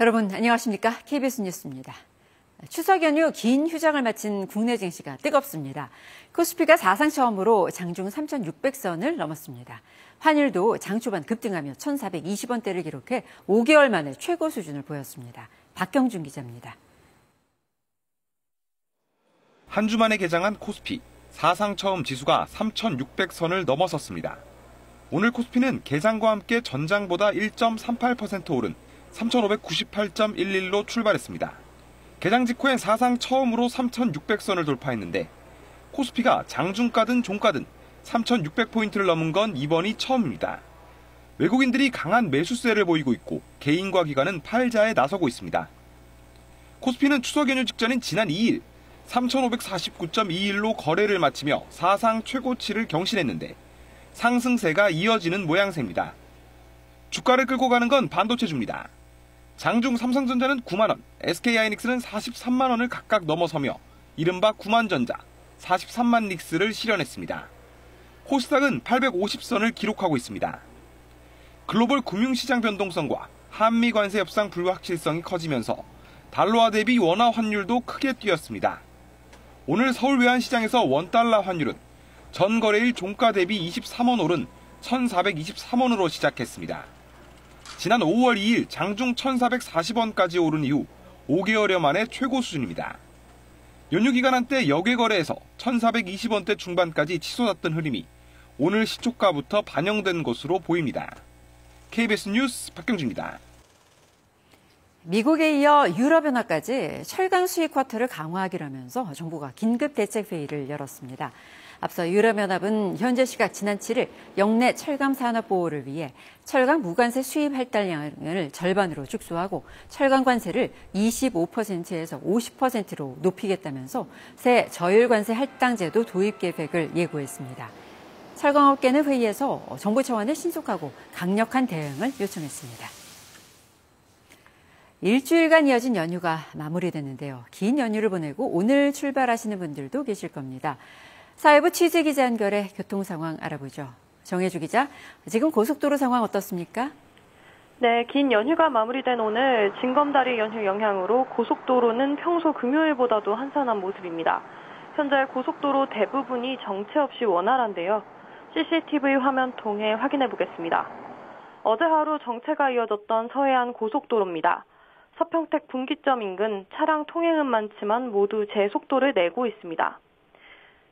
여러분 안녕하십니까? KBS 뉴스입니다. 추석 연휴 긴 휴장을 마친 국내 증시가 뜨겁습니다. 코스피가 사상 처음으로 장중 3,600선을 넘었습니다. 환율도 장 초반 급등하며 1,420원대를 기록해 5개월 만에 최고 수준을 보였습니다. 박경준 기자입니다. 한 주 만에 개장한 코스피, 사상 처음 지수가 3,600선을 넘어섰습니다. 오늘 코스피는 개장과 함께 전장보다 1.38% 오른 3,598.11로 출발했습니다. 개장 직후엔 사상 처음으로 3,600선을 돌파했는데 코스피가 장중가든 종가든 3,600포인트를 넘은 건 이번이 처음입니다. 외국인들이 강한 매수세를 보이고 있고 개인과 기관은 팔자에 나서고 있습니다. 코스피는 추석 연휴 직전인 지난 2일 3,549.21로 거래를 마치며 사상 최고치를 경신했는데 상승세가 이어지는 모양새입니다. 주가를 끌고 가는 건 반도체주입니다. 장중 삼성전자는 9만 원, SK하이닉스는 43만 원을 각각 넘어서며 이른바 9만전자, 43만 닉스를 실현했습니다. 코스닥은 850선을 기록하고 있습니다. 글로벌 금융시장 변동성과 한미 관세 협상 불확실성이 커지면서 달러화 대비 원화 환율도 크게 뛰었습니다. 오늘 서울 외환시장에서 원달러 환율은 전 거래일 종가 대비 23원 오른 1,423원으로 시작했습니다. 지난 5월 2일 장중 1,440원까지 오른 이후 5개월여 만에 최고 수준입니다. 연휴 기간 한때 역외 거래에서 1,420원대 중반까지 치솟았던 흐름이 오늘 시초가부터 반영된 것으로 보입니다. KBS 뉴스 박경준입니다. 미국에 이어 유럽연합까지 철강 수입 쿼터를 강화하기로 하면서 정부가 긴급 대책 회의를 열었습니다. 앞서 유럽연합은 현재 시각 지난 7일 역내 철강 산업 보호를 위해 철강 무관세 수입 할당량을 절반으로 축소하고 철강 관세를 25%에서 50%로 높이겠다면서 새 저율 관세 할당 제도 도입 계획을 예고했습니다. 철강업계는 회의에서 정부 차원의 신속하고 강력한 대응을 요청했습니다. 일주일간 이어진 연휴가 마무리됐는데요. 긴 연휴를 보내고 오늘 출발하시는 분들도 계실 겁니다. 사회부 취재기자 연결해 교통 상황 알아보죠. 정혜주 기자, 지금 고속도로 상황 어떻습니까? 네, 긴 연휴가 마무리된 오늘 징검다리 연휴 영향으로 고속도로는 평소 금요일보다도 한산한 모습입니다. 현재 고속도로 대부분이 정체 없이 원활한데요. CCTV 화면 통해 확인해 보겠습니다. 어제 하루 정체가 이어졌던 서해안 고속도로입니다. 서평택 분기점 인근 차량 통행은 많지만 모두 제 속도를 내고 있습니다.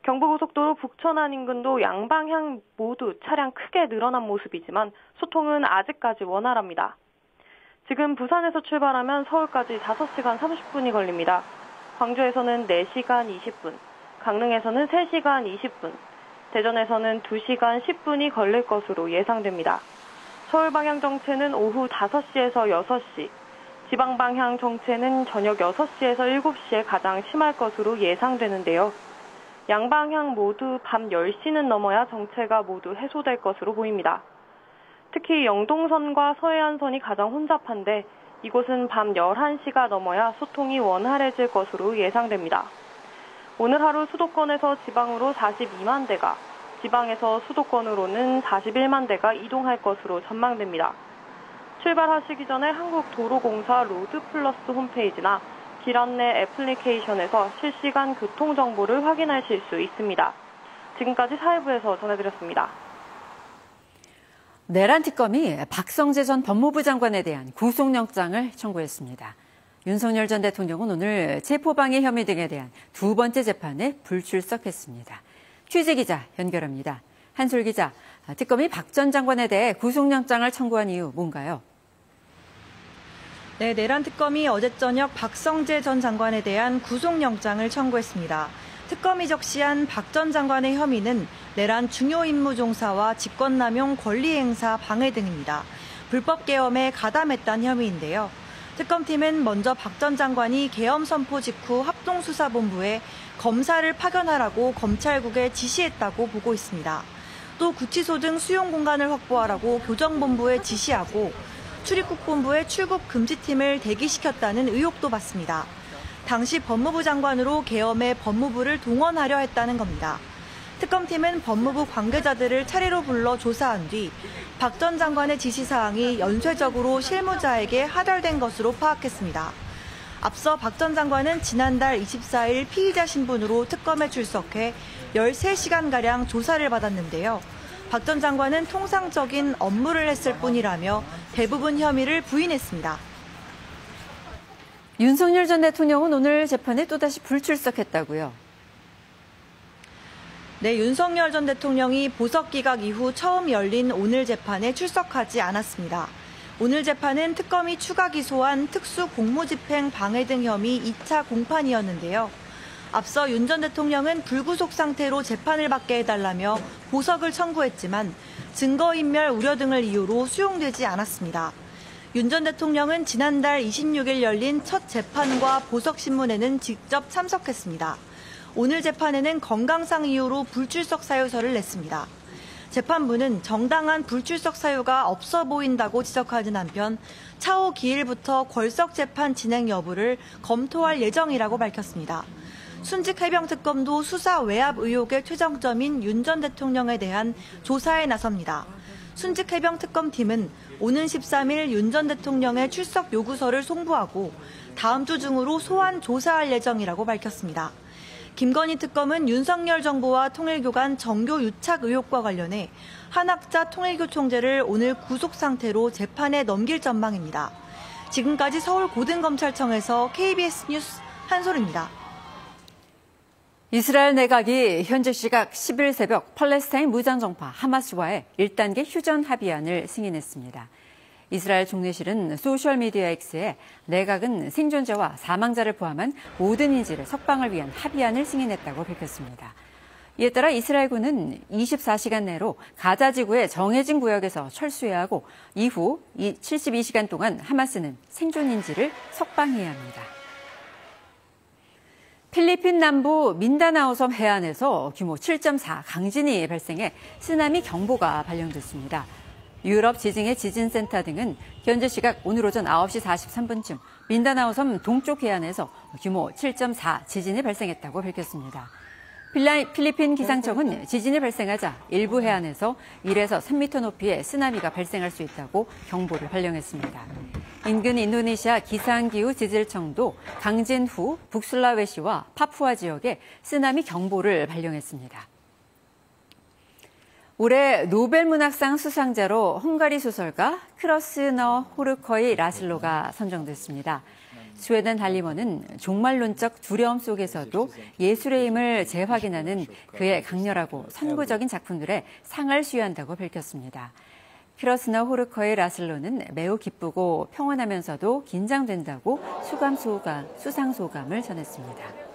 경부고속도로 북천안 인근도 양방향 모두 차량 크게 늘어난 모습이지만 소통은 아직까지 원활합니다. 지금 부산에서 출발하면 서울까지 5시간 30분이 걸립니다. 광주에서는 4시간 20분, 강릉에서는 3시간 20분, 대전에서는 2시간 10분이 걸릴 것으로 예상됩니다. 서울 방향 정체는 오후 5시에서 6시, 지방 방향 정체는 저녁 6시에서 7시에 가장 심할 것으로 예상되는데요. 양방향 모두 밤 10시는 넘어야 정체가 모두 해소될 것으로 보입니다. 특히 영동선과 서해안선이 가장 혼잡한데 이곳은 밤 11시가 넘어야 소통이 원활해질 것으로 예상됩니다. 오늘 하루 수도권에서 지방으로 42만 대가, 지방에서 수도권으로는 41만 대가 이동할 것으로 전망됩니다. 출발하시기 전에 한국도로공사 로드플러스 홈페이지나 길 안내 애플리케이션에서 실시간 교통정보를 확인하실 수 있습니다. 지금까지 사회부에서 전해드렸습니다. 내란 특검이 박성재 전 법무부 장관에 대한 구속영장을 청구했습니다. 윤석열 전 대통령은 오늘 체포방해 혐의 등에 대한 두 번째 재판에 불출석했습니다. 취재기자 연결합니다. 한솔 기자, 특검이 박 전 장관에 대해 구속영장을 청구한 이유 뭔가요? 네, 내란 특검이 어제 저녁 박성재 전 장관에 대한 구속영장을 청구했습니다. 특검이 적시한 박 전 장관의 혐의는 내란 중요 임무 종사와 직권남용 권리행사 방해 등입니다. 불법 계엄에 가담했다는 혐의인데요. 특검팀은 먼저 박 전 장관이 계엄 선포 직후 합동수사본부에 검사를 파견하라고 검찰국에 지시했다고 보고 있습니다. 또 구치소 등 수용 공간을 확보하라고 교정본부에 지시하고 출입국본부에 출국 금지팀을 대기시켰다는 의혹도 받습니다. 당시 법무부 장관으로 계엄에 법무부를 동원하려 했다는 겁니다. 특검팀은 법무부 관계자들을 차례로 불러 조사한 뒤 박 전 장관의 지시사항이 연쇄적으로 실무자에게 하달된 것으로 파악했습니다. 앞서 박 전 장관은 지난달 24일 피의자 신분으로 특검에 출석해 13시간가량 조사를 받았는데요. 박 전 장관은 통상적인 업무를 했을 뿐이라며 대부분 혐의를 부인했습니다. 윤석열 전 대통령은 오늘 재판에 또다시 불출석했다고요? 네, 윤석열 전 대통령이 보석 기각 이후 처음 열린 오늘 재판에 출석하지 않았습니다. 오늘 재판은 특검이 추가 기소한 특수 공무집행 방해 등 혐의 2차 공판이었는데요. 앞서 윤 전 대통령은 불구속 상태로 재판을 받게 해달라며 보석을 청구했지만 증거인멸 우려 등을 이유로 수용되지 않았습니다. 윤 전 대통령은 지난달 26일 열린 첫 재판과 보석신문에는 직접 참석했습니다. 오늘 재판에는 건강상 이유로 불출석 사유서를 냈습니다. 재판부는 정당한 불출석 사유가 없어 보인다고 지적하는 한편 차후 기일부터 걸석 재판 진행 여부를 검토할 예정이라고 밝혔습니다. 순직해병특검도 수사 외압 의혹의 최정점인 윤 전 대통령에 대한 조사에 나섭니다. 순직해병특검팀은 오는 13일 윤 전 대통령의 출석 요구서를 송부하고 다음 주 중으로 소환 조사할 예정이라고 밝혔습니다. 김건희 특검은 윤석열 정부와 통일교 간 정교 유착 의혹과 관련해 한학자 통일교 총재를 오늘 구속 상태로 재판에 넘길 전망입니다. 지금까지 서울고등검찰청에서 KBS 뉴스 한솔입니다. 이스라엘 내각이 현재 시각 10일 새벽 팔레스타인 무장정파 하마스와의 1단계 휴전 합의안을 승인했습니다. 이스라엘 총리실은 소셜미디어 X에 내각은 생존자와 사망자를 포함한 모든 인질을 석방을 위한 합의안을 승인했다고 밝혔습니다. 이에 따라 이스라엘군은 24시간 내로 가자 지구의 정해진 구역에서 철수해야 하고 이후 72시간 동안 하마스는 생존 인질을 석방해야 합니다. 필리핀 남부 민다나오 섬 해안에서 규모 7.4 강진이 발생해 쓰나미 경보가 발령됐습니다. 유럽 지진의 지진센터 등은 현재 시각 오늘 오전 9시 43분쯤 민다나오 섬 동쪽 해안에서 규모 7.4 지진이 발생했다고 밝혔습니다. 필리핀 기상청은 지진이 발생하자 일부 해안에서 1에서 3m 높이의 쓰나미가 발생할 수 있다고 경보를 발령했습니다. 인근 인도네시아 기상기후지질청도 강진 후 북슐라웨시와 파푸아 지역에 쓰나미 경보를 발령했습니다. 올해 노벨문학상 수상자로 헝가리 소설가 크러스너 호르커의 라슬로가 선정됐습니다. 스웨덴 달리머는 종말론적 두려움 속에서도 예술의 힘을 재확인하는 그의 강렬하고 선구적인 작품들에 상을 수여한다고 밝혔습니다. 크러스너 호르커의 라슬로는 매우 기쁘고 평온하면서도 긴장된다고 수상 소감을 전했습니다.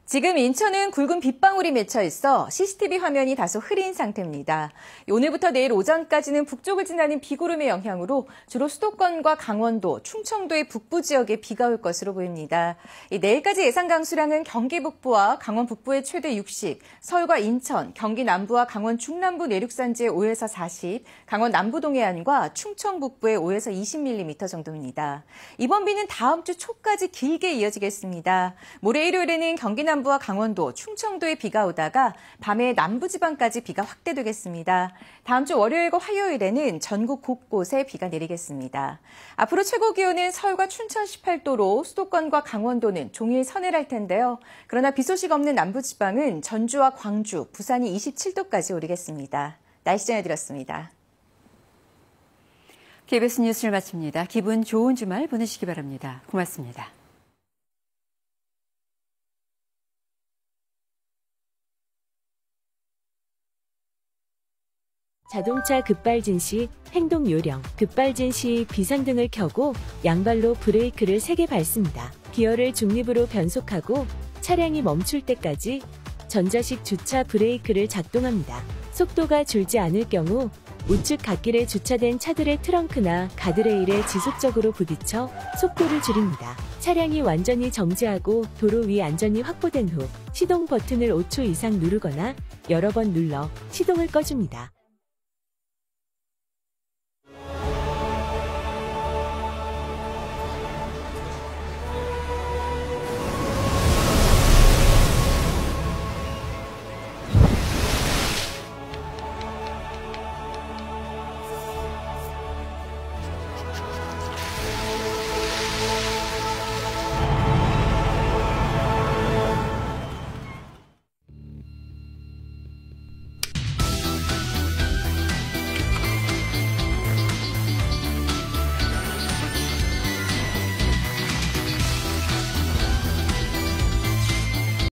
지금 인천은 굵은 빗방울이 맺혀 있어 CCTV 화면이 다소 흐린 상태입니다. 오늘부터 내일 오전까지는 북쪽을 지나는 비구름의 영향으로 주로 수도권과 강원도, 충청도의 북부 지역에 비가 올 것으로 보입니다. 내일까지 예상 강수량은 경기 북부와 강원 북부의 최대 60, 서울과 인천, 경기 남부와 강원 중남부 내륙산지의 5에서 40, 강원 남부 동해안과 충청 북부의 5에서 20mm 정도입니다. 이번 비는 다음 주 초까지 길게 이어지겠습니다. 모레 일요일에는 경기 남부와 강원도, 충청도에 비가 오다가 밤에 남부지방까지 비가 확대되겠습니다. 다음 주 월요일과 화요일에는 전국 곳곳에 비가 내리겠습니다. 앞으로 최고 기온은 서울과 춘천 18도로 수도권과 강원도는 종일 서늘할 텐데요. 그러나 비 소식 없는 남부지방은 전주와 광주, 부산이 27도까지 오르겠습니다. 날씨 전해드렸습니다. KBS 뉴스를 마칩니다. 기분 좋은 주말 보내시기 바랍니다. 고맙습니다. 자동차 급발진 시 행동 요령, 급발진 시 비상등을 켜고 양발로 브레이크를 3개 밟습니다. 기어를 중립으로 변속하고 차량이 멈출 때까지 전자식 주차 브레이크를 작동합니다. 속도가 줄지 않을 경우 우측 갓길에 주차된 차들의 트렁크나 가드레일에 지속적으로 부딪혀 속도를 줄입니다. 차량이 완전히 정지하고 도로 위 안전이 확보된 후 시동 버튼을 5초 이상 누르거나 여러 번 눌러 시동을 꺼줍니다.